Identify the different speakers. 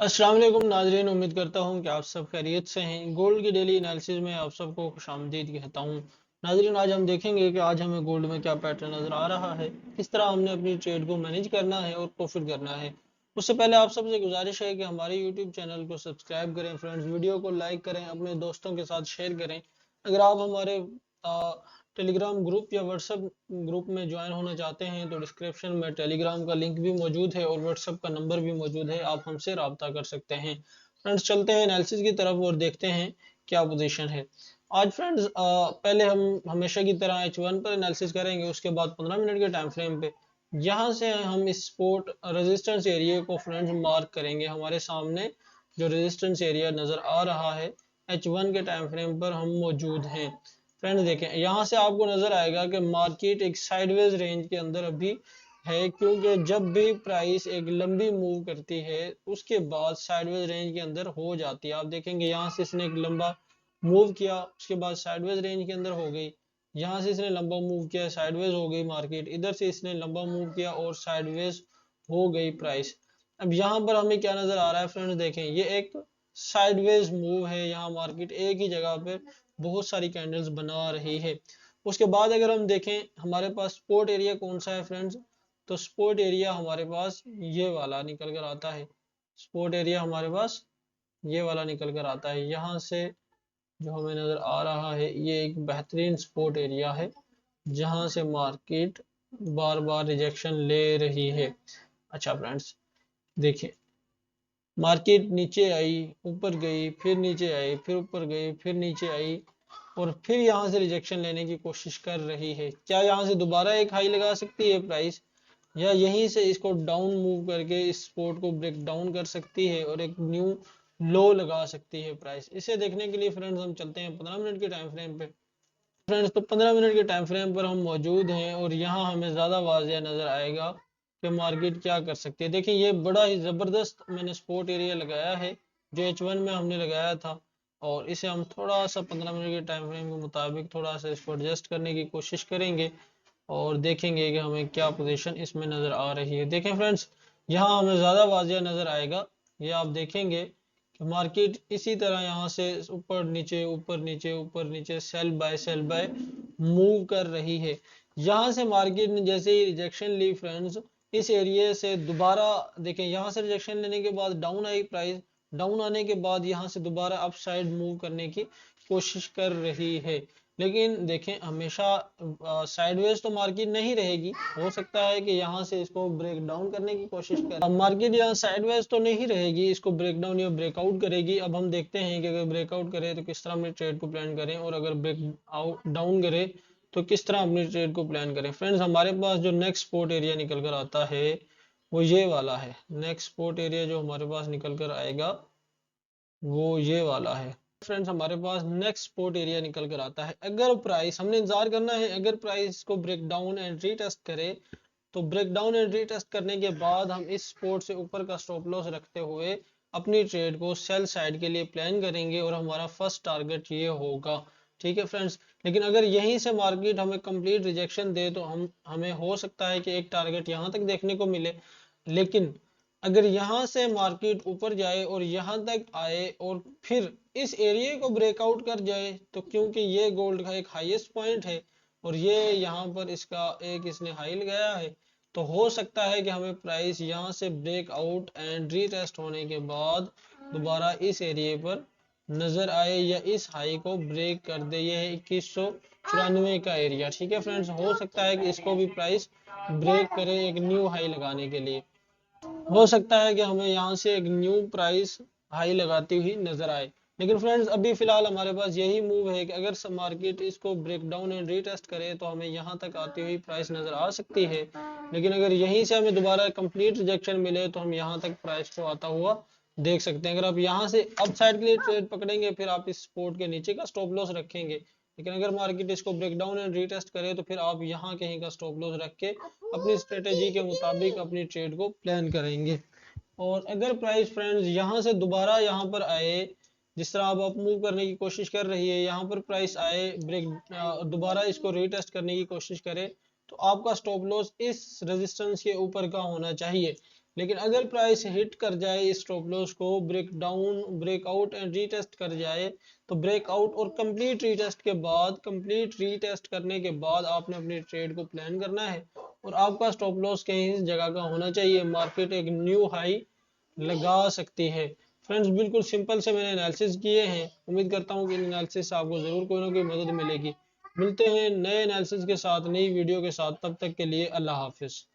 Speaker 1: अस्सलाम वालेकुम नाजरीन, उम्मीद करता हूँ कि आप सब खैरियत से हैं। गोल्ड की डेली एनालिसिस में आप सबको खुशामदीद कहता हूँ। नाजरीन, आज हम देखेंगे कि आज हमें गोल्ड में क्या पैटर्न नज़र आ रहा है, किस तरह हमने अपनी ट्रेड को मैनेज करना है और प्रॉफिट करना है। उससे पहले आप सबसे गुजारिश है कि हमारे यूट्यूब चैनल को सब्सक्राइब करें फ्रेंड्स, वीडियो को लाइक करें, अपने दोस्तों के साथ शेयर करें। अगर आप हमारे टेलीग्राम ग्रुप या व्हाट्सएप ग्रुप में ज्वाइन होना चाहते हैं तो डिस्क्रिप्शन में टेलीग्राम का लिंक भी मौजूद है और व्हाट्सएप का नंबर भी मौजूद है, आप हमसे रब्ता कर सकते हैं। फ्रेंड्स, चलते हैं एनालिसिस की तरफ और देखते हैं क्या पोजीशन है आज। फ्रेंड्स, पहले हम हमेशा की तरह H1 पर एनालिसिस करेंगे, उसके बाद 15 मिनट के टाइम फ्रेम पे यहाँ से हम इस सपोर्ट रेजिस्टेंस एरिया को फ्रेंड्स मार्क करेंगे। हमारे सामने जो रेजिस्टेंस एरिया नजर आ रहा है H1 के टाइम फ्रेम पर हम मौजूद हैं। फ्रेंड्स देखें, यहाँ से आपको नजर आएगा कि मार्केट एक साइडवेज रेंज के अंदर अभी है, क्योंकि जब भी प्राइस एक लंबी मूव करती है उसके बाद साइडवेज रेंज के अंदर हो जाती है। आप देखेंगे यहाँ से इसने एक लंबा मूव किया, उसके बाद साइडवेज रेंज के अंदर हो गई। यहाँ से इसने लंबा मूव किया, साइडवेज हो गई मार्केट, इधर से इसने लंबा मूव किया और साइडवेज हो गई प्राइस। अब यहाँ पर हमें क्या नजर आ रहा है फ्रेंड्स, देखें ये एक साइडवेज मूव है। यहाँ मार्केट एक ही जगह पे बहुत सारी कैंडल्स बना रही है। उसके बाद अगर हम देखें हमारे पास सपोर्ट एरिया कौन सा है फ्रेंड्स, तो सपोर्ट एरिया हमारे पास ये वाला निकल कर आता है। सपोर्ट एरिया हमारे पास ये वाला निकल कर आता है। यहाँ से जो हमें नजर आ रहा है ये एक बेहतरीन सपोर्ट एरिया है जहाँ से मार्केट बार बार रिजेक्शन ले रही है। अच्छा फ्रेंड्स, देखिए मार्केट नीचे आई, ऊपर गई, फिर नीचे आई, फिर ऊपर गई, फिर नीचे आई और फिर यहाँ से रिजेक्शन लेने की कोशिश कर रही है। क्या यहाँ से दोबारा एक हाई लगा सकती है प्राइस, या यहीं से इसको डाउन मूव करके इस सपोर्ट को ब्रेक डाउन कर सकती है और एक न्यू लो लगा सकती है प्राइस। इसे देखने के लिए फ्रेंड्स हम चलते हैं 15 मिनट के टाइम फ्रेम पे। फ्रेंड्स, तो 15 मिनट के टाइम फ्रेम पर हम मौजूद हैं और यहाँ हमें ज़्यादा वाज़ेह नज़र आएगा कि मार्केट क्या कर सकती है। देखिए ये बड़ा ही ज़बरदस्त मैंने सपोर्ट एरिया लगाया है जो H1 में हमने लगाया था, और इसे हम थोड़ा सा 15 मिनट के टाइम फ्रेम के मुताबिक थोड़ा सा इसको एडजस्ट करने की कोशिश करेंगे और देखेंगे कि हमें क्या पोजीशन इसमें नज़र आ रही है। देखें फ्रेंड्स, यहाँ हमें ज़्यादा वाज़ेह नज़र आएगा। ये आप देखेंगे कि मार्केट इसी तरह यहाँ से ऊपर नीचे ऊपर नीचे ऊपर नीचे सेल बाय मूव कर रही है। यहाँ से मार्केट ने जैसे ही रिजेक्शन ली फ्रेंड्स, इस एरिया से दोबारा देखें, यहाँ से रिजेक्शन लेने के बाद डाउन आई प्राइस, डाउन आने के बाद यहाँ से दोबारा अप साइड मूव करने की कोशिश कर रही है। लेकिन देखें हमेशा साइडवेज तो मार्केट नहीं रहेगी, हो सकता है कि यहाँ से इसको ब्रेक डाउन करने की कोशिश करे। मार्केट यहाँ साइडवेज तो नहीं रहेगी, इसको ब्रेक डाउन या ब्रेकआउट करेगी। अब हम देखते हैं कि अगर ब्रेकआउट करे तो किस तरह अपनी ट्रेड को प्लान करें, और अगर ब्रेक आउट डाउन करे तो किस तरह अपनी ट्रेड को प्लान करें। फ्रेंड्स, हमारे पास जो नेक्स्ट सपोर्ट एरिया निकल कर आता है वो ये वाला है। नेक्स्ट सपोर्ट एरिया जो हमारे पास निकल कर आएगा वो ये वाला है। फ्रेंड्स, हमारे पास नेक्स्ट सपोर्ट एरिया निकल कर आता है। अगर प्राइस, हमने इंतजार करना है, अगर प्राइस को ब्रेक डाउन एंड रीटेस्ट करे तो ब्रेक डाउन एंड रीटेस्ट करने के बाद हम इस सपोर्ट से ऊपर का स्टॉप लॉस रखते हुए अपनी ट्रेड को सेल साइड के लिए प्लान करेंगे और हमारा फर्स्ट टारगेट ये होगा। ठीक है फ्रेंड्स, लेकिन अगर यहीं से मार्केट हमें कंप्लीट रिजेक्शन दे तो हमें हो सकता है कि एक टारगेट यहाँ तक देखने को मिले। लेकिन अगर यहाँ से मार्केट ऊपर जाए और यहाँ तक आए और फिर इस एरिया को ब्रेकआउट कर जाए, तो क्योंकि ये गोल्ड का एक हाईएस्ट पॉइंट है और ये यहाँ पर इसका एक इसने हाई लगाया है, तो हो सकता है कि हमें प्राइस यहाँ से ब्रेकआउट एंड रीटेस्ट होने के बाद दोबारा इस एरिया पर नजर आए या इस हाई को ब्रेक कर दे। ये है 2194 का एरिया। ठीक है फ्रेंड्स, हो सकता है कि इसको भी प्राइस ब्रेक करे एक न्यू हाई लगाने के लिए। हो सकता है कि हमें यहाँ से एक न्यू प्राइस हाई लगाती हुई नजर आए। लेकिन फ्रेंड्स, अभी फिलहाल हमारे पास यही मूव है कि अगर मार्केट इसको ब्रेक डाउन एंड रीटेस्ट करे तो हमें यहाँ तक आती हुई प्राइस नजर आ सकती है। लेकिन अगर यहीं से हमें दोबारा कंप्लीट रिजेक्शन मिले तो हम यहाँ तक प्राइस को आता हुआ देख सकते हैं। अगर आप यहाँ से अप साइड के लिए ट्रेड पकड़ेंगे फिर आप इस सपोर्ट के नीचे का स्टॉप लॉस रखेंगे, लेकिन अगर मार्केट इसको ब्रेक डाउन एंड रीटेस्ट करे तो फिर आप यहाँ कहीं का स्टॉप लॉस रख के अपनी स्ट्रेटेजी के मुताबिक अपनी ट्रेड को प्लान करेंगे। और अगर प्राइस फ्रेंड्स यहाँ से दोबारा यहाँ पर आए, जिस तरह अब अप मूव करने की कोशिश कर रही है, यहाँ पर प्राइस आए ब्रेक दोबारा इसको रीटेस्ट करने की कोशिश करे, तो आपका स्टॉप लॉस इस रेजिस्टेंस के ऊपर का होना चाहिए। लेकिन अगर प्राइस हिट कर जाए इस स्टॉप लॉस को, ब्रेकआउट एंड रीटेस्ट कर जाए, तो ब्रेकआउट और कंप्लीट रीटेस्ट करने के बाद आपने अपनी ट्रेड को प्लान करना है और आपका स्टॉप लॉस कहीं इस जगह का होना चाहिए। मार्केट एक न्यू हाई लगा सकती है। फ्रेंड्स, बिल्कुल सिंपल से मैंने एनालिसिस किए हैं। उम्मीद करता हूँ कि इन एनालिसिस से आपको जरूर कोई ना कोई मदद मिलेगी। मिलते हैं नए एनालिसिस के साथ, नई वीडियो के साथ। तब तक के लिए अल्लाह हाफिज।